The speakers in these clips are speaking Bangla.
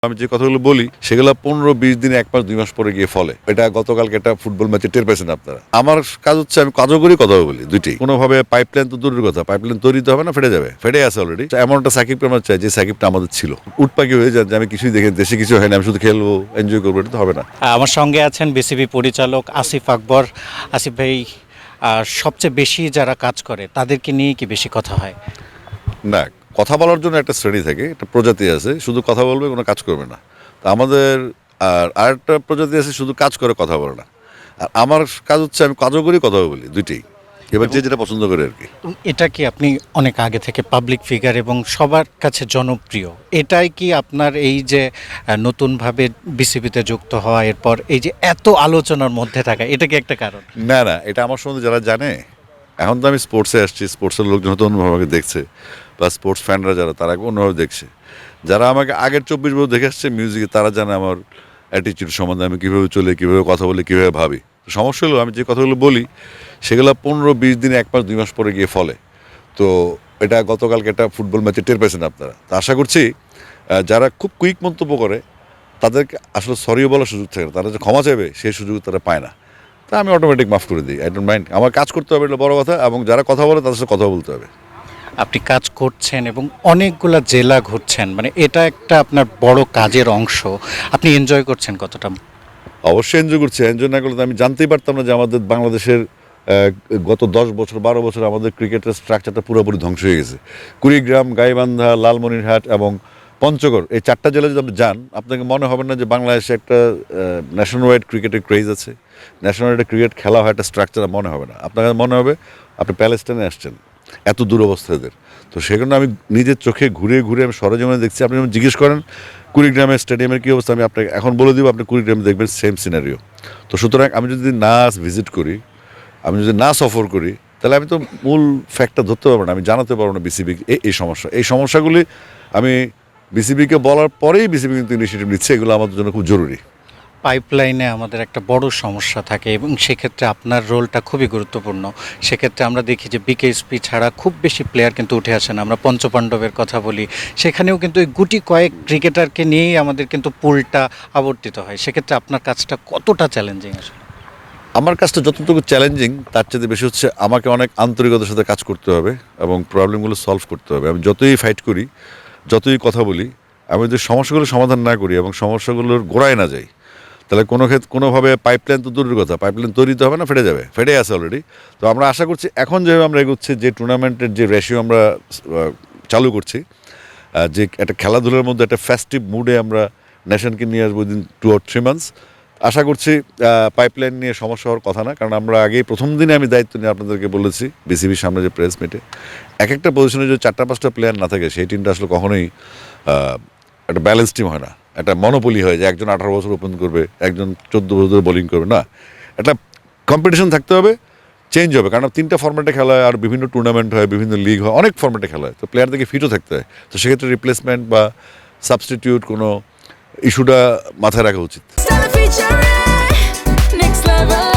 আমি যে কথাগুলো বলি সেগুলো 15-20 দিন, 1 মাস 2 মাস পরে গিয়ে ফলে। এটা গতকালকে একটা ফুটবল ম্যাচে টের পেয়েছেন আপনারা। আমার কাজ হচ্ছে আমি কাজও করি, কথাও বলি, দুইটাই। কোনোভাবে পাইপলাইন তো দূরের কথা, পাইপলাইন তৈরি তো হবে না, ফেটে যাবে, ফেটে আছে অলরেডি। এমন একটা সাকিবকে আমরা চাই যে সাকিবটা আমাদের ছিল। উটপাকি হয়ে যায় যে আমি কিছুই দেখে দেশে কিছু হয় না, আমি শুধু খেলবো, এনজয় করবো, এটা তো হবে না। আমার সঙ্গে আছেন বিসিবি পরিচালক আসিফ আকবর। আসিফ ভাই, সবচেয়ে বেশি যারা কাজ করে তাদেরকে নিয়ে কি বেশি কথা হয়? না, কথা বলার জন্য একটা শ্রেণী থাকে, একটা প্রজাতি আছে, শুধু কথা বলবে, কোনো কাজ করবে না। তা আমাদের আরেকটা প্রজাতি আছে, শুধু কাজ করে, কথা বলে না। আর আমার কাজ হচ্ছে আমি কাজও করি, কথাও বলি, দুইটাই। এবার যে যেটা পছন্দ করে আর কি। এটা কি আপনি অনেক আগে থেকে পাবলিক ফিগার এবং সবার কাছে জনপ্রিয়, এটাই কি আপনার এই যে নতুনভাবে বিসিবিতে যুক্ত হওয়া, এরপর এই যে এত আলোচনার মধ্যে থাকা, এটা কি একটা কারণ? না না, এটা আমার সম্বন্ধে যারা জানে, এখন তো আমি স্পোর্টসে আসছি, স্পোর্টসের লোকজন হয়তো অন্যভাবে আমাকে দেখছে, বা স্পোর্টস ফ্যানরা যারা, তারা অন্যভাবে দেখছে। যারা আমাকে আগের 24 বছর দেখে আসছে মিউজিকে, তারা জানে আমার অ্যাটিটিউড সম্বন্ধে, আমি কীভাবে চলে, কীভাবে কথা বলি, কীভাবে ভাবি। সমস্যা হলো আমি যে কথাগুলো বলি সেগুলো 15-20 দিন, 1 মাস 2 মাস পরে গিয়ে ফলে। তো এটা গতকালকে একটা ফুটবল ম্যাচে টের পেয়েছেন আপনারা। তো আশা করছি যারা খুব কুইক মন্তব্য করে তাদেরকে আসলে সরিও বলার সুযোগ থাকে না, তারা যে ক্ষমা চাইবে সেই সুযোগ তারা পায় না। তা আমি অটোমেটিক মাফ করে দিই, আই ডোন্ট মাইন্ড। আমার কাজ করতে হবে, এটা বড় কথা, এবং যারা কথা বলে তাদের সাথে কথা বলতে হবে। আপনি কাজ করছেন এবং অনেকগুলা জেলা ঘুরছেন, মানে এটা একটা আপনার বড় কাজের অংশ। আপনি এনজয় করছেন কতটা? অবশ্যই এনজয় করছি। এনজয় না করলে তো আমি জানতেই পারতাম না যে আমাদের বাংলাদেশের গত 10 বছর 12 বছর আমাদের ক্রিকেটের স্ট্রাকচারটা পুরোপুরি ধ্বংস হয়ে গেছে। কুড়িগ্রাম, গাইবান্ধা, লালমনিরহাট এবং পঞ্চগড়, এই 4টা জেলায় যদি আপনি যান, আপনাকে মনে হবে না যে বাংলাদেশে একটা ন্যাশনাল ওয়াইড ক্রিকেটের ক্রেজ আছে, ন্যাশনাল ওয়াইড ক্রিকেট খেলা হয়, একটা স্ট্রাকচার মনে হবে না। আপনাকে মনে হবে আপনি প্যালেস্টাইনে আসছেন, এত দুরবস্থা এদের। তো সেখানে আমি নিজের চোখে ঘুরে ঘুরে আমি সরজমিনে দেখছি। আপনি যখন জিজ্ঞেস করেন কুড়িগ্রামের স্টেডিয়ামের কী অবস্থা, আমি আপনাকে এখন বলে দিব, আপনি কুড়িগ্রামে দেখবেন সেম সিনারিও। তো সুতরাং আমি যদি না ভিজিট করি, আমি যদি না সফর করি, তাহলে আমি তো মূল ফ্যাক্টটা ধরতে পারবো না, আমি জানাতে পারবো না বিসিবি এই সমস্যা। এই সমস্যাগুলি আমি বিসিবিকে বলার পরেই বিসিবি কিন্তু ইনিশিয়েটিভ নিচ্ছে, এগুলো আমাদের জন্য খুব জরুরি। পাইপলাইনে আমাদের একটা বড় সমস্যা থাকে এবং সেক্ষেত্রে আপনার রোলটা খুবই গুরুত্বপূর্ণ। সেক্ষেত্রে আমরা দেখি যে বিকেএসপি ছাড়া খুব বেশি প্লেয়ার কিন্তু উঠে আসে না। আমরা পঞ্চপাণ্ডবের কথা বলি, সেখানেও কিন্তু ওই গুটি কয়েক ক্রিকেটারকে নিয়েই আমাদের কিন্তু পুলটা আবর্তিত হয়। সেক্ষেত্রে আপনার কাজটা কতটা চ্যালেঞ্জিং আসলে? আমার কাজটা যতটুকু চ্যালেঞ্জিং, তার চেয়ে বেশি হচ্ছে আমাকে অনেক আন্তরিকতার সাথে কাজ করতে হবে এবং প্রবলেমগুলো সলভ করতে হবে। আমি যতই ফাইট করি, যতই কথা বলি, আমি যদি সমস্যাগুলো সমাধান না করি এবং সমস্যাগুলোর গোড়ায় না যাই, তাহলে কোনোভাবে পাইপলাইন তো দূরের কথা, পাইপলাইন তৈরি তো হবে না, ফেটে যাবে, ফেটে আছে অলরেডি। তো আমরা আশা করছি এখন যেভাবে আমরা এগোচ্ছি, যে টুর্নামেন্টের যে রেশিও আমরা চালু করছি, যে একটা খেলাধুলার মধ্যে একটা ফেস্টিভ মুডে আমরা নেশনকে নিয়ে আসবো উইদিন 2 or 3 months, আশা করছি পাইপলাইন নিয়ে সমস্যা হওয়ার কথা না। কারণ আমরা আগেই প্রথম দিনে আমি দায়িত্ব নিয়ে আপনাদেরকে বলেছি বিসিবির সামনে যে প্রেস মিটে, এক একটা পজিশনে যদি 4টা 5টা প্লেয়ার না থাকে, সেই টিমটা আসলে কখনোই একটা ব্যালেন্স টিম হয় না। একটা মনোপলি হয় যে একজন 18 বছর ওপেন করবে, একজন 14 বছর ধরে বোলিং করবে, না। একটা কম্পিটিশন থাকতে হবে, চেঞ্জ হবে। কারণ 3টা ফর্ম্যাটে খেলা হয়, আর বিভিন্ন টুর্নামেন্ট হয়, বিভিন্ন লিগ হয়, অনেক ফর্ম্যাটে খেলা হয়। তো প্লেয়ারদেরকে ফিটও থাকতে হয়। তো সেক্ষেত্রে রিপ্লেসমেন্ট বা সাবস্টিটিউট কোনো ইস্যুটা মাথায় রাখা উচিত। Next level,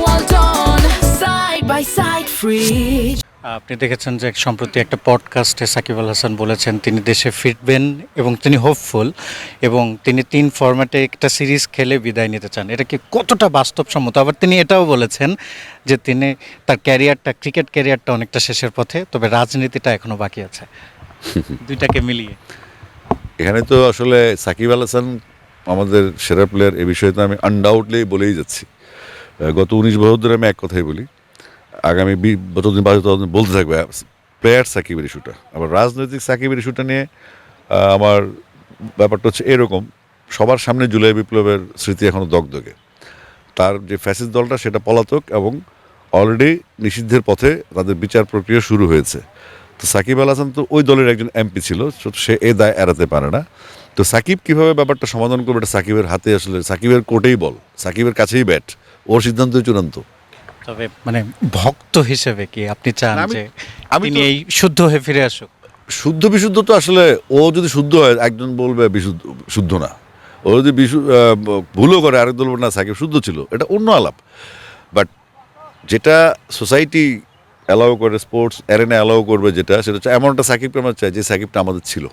well done, side by side, free. আপনি দেখেছেন যে সম্প্রতি একটা পডকাস্টে সাকিব আল হাসান বলেছেন তিনি দেশে ফিরবেন এবং তিনি হোপফুল, এবং তিনি 3 ফরম্যাটে একটা সিরিজ খেলে বিদায় নিতে চান। এটা কি কতটা বাস্তবসম্মত? আবার তিনি এটাও বলেছেন যে তিনি তার ক্যারিয়ারটা, ক্রিকেট ক্যারিয়ারটা অনেকটা শেষের পথে, তবে রাজনীতিটা এখনো বাকি আছে। দুইটাকে মিলিয়ে এখানে তো আসলে সাকিব আল হাসান আমাদের সেরা প্লেয়ার, এ বিষয়ে তো আমি আনডাউটলি বলেই যাচ্ছি। গত 19 বছর ধরে আমি এক কথাই বলি, আগামী যতদিন বাজে ততদিন বলতে থাকবে প্লেয়ার সাকিবের ইস্যুটা। আবার রাজনৈতিক সাকিবের ইস্যুটা নিয়ে আমার ব্যাপারটা হচ্ছে এরকম, সবার সামনে জুলাই বিপ্লবের স্মৃতি এখনও দগদগে। তার যে ফ্যাসিস্ট দলটা সেটা পলাতক এবং অলরেডি নিষিদ্ধের পথে, তাদের বিচার প্রক্রিয়া শুরু হয়েছে। তো সাকিব আল হাসান তো ওই দলের একজন এমপি ছিল, সে এ দায় এড়াতে পারে না। তো সাকিব কীভাবে ব্যাপারটা সমাধান করবে, এটা সাকিবের হাতে, আসলে সাকিবের কোর্টেই বল, সাকিবের কাছেই ব্যাট, ওর সিদ্ধান্তই চূড়ান্ত। তবে মানে ভক্ত হিসেবে কি আপনি চান যে আমি তিনি তো এই শুদ্ধ হয়ে ফিরে আসুক? শুদ্ধ বিশুদ্ধ তো আসলে, ও যদি শুদ্ধ হয় একজন বলবে বিশুদ্ধ, শুদ্ধ না। ও যদি ভুলও করে আরেক দল বলবে না সাকিব শুদ্ধ ছিল, এটা অন্য আলাপ। বাট যেটা সোসাইটি অ্যালাউ করে, স্পোর্টস অ্যারেনা অ্যালাউ করবে, যেটা সেটা হচ্ছে এমন একটা সাকিবকে আমরা চাই যে সাকিবটা আমাদের ছিল।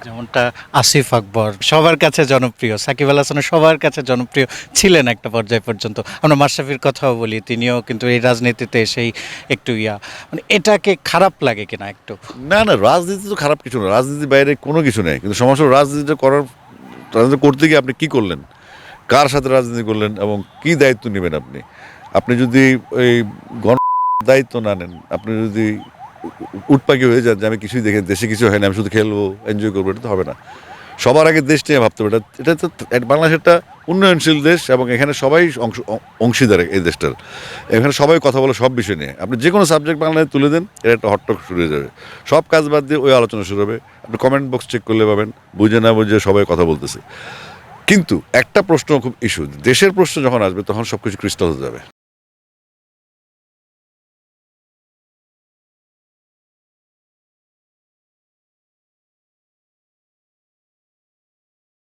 যেমনটা আসিফ আকবর সবার কাছে জনপ্রিয়, সাকিব আল হাসানও সবার কাছে জনপ্রিয় ছিলেন একটা পর্যায় পর্যন্ত। আমরা মাশরাফির কথাও বলি, তিনিও কিন্তু এই রাজনীতিতে এসেই একটু মানে এটাকে খারাপ লাগে কিনা একটু? না না, রাজনীতি তো খারাপ কিছু না, রাজনীতির বাইরে কোনো কিছু নেই, কিন্তু সমস্যা হলো রাজনীতিটা রাজনীতি করতে গিয়ে আপনি কি করলেন, কার সাথে রাজনীতি করলেন এবং কি দায়িত্ব নেবেন আপনি। আপনি যদি ওই গণ দায়িত্ব না নেন, আপনি যদি উটপাকি হয়ে যান যে আমি কিছুই দেখে দেশে কিছু হয় না, আমি শুধু খেলবো এনজয় করবো, এটা তো হবে না। সবার আগে দেশ নিয়ে ভাবতে হবে। এটা তো বাংলাদেশ একটা উন্নয়নশীল দেশ এবং এখানে সবাই অংশীদার এই দেশটার। এখানে সবাই কথা বলে সব বিষয় নিয়ে, আপনি যে কোনো সাবজেক্ট বাংলায় তুলে দেন, এটা একটা হটটক শুরু হয়ে যাবে। সব কাজ বাদ দিয়ে ওই আলোচনা শুরু হবে। আপনি কমেন্ট বক্স চেক করলে পাবেন, বুঝে না বুঝে সবাই কথা বলতেছে। কিন্তু একটা প্রশ্ন খুব ইস্যু, দেশের প্রশ্ন যখন আসবে তখন সব কিছু ক্রিস্টাল হয়ে যাবে।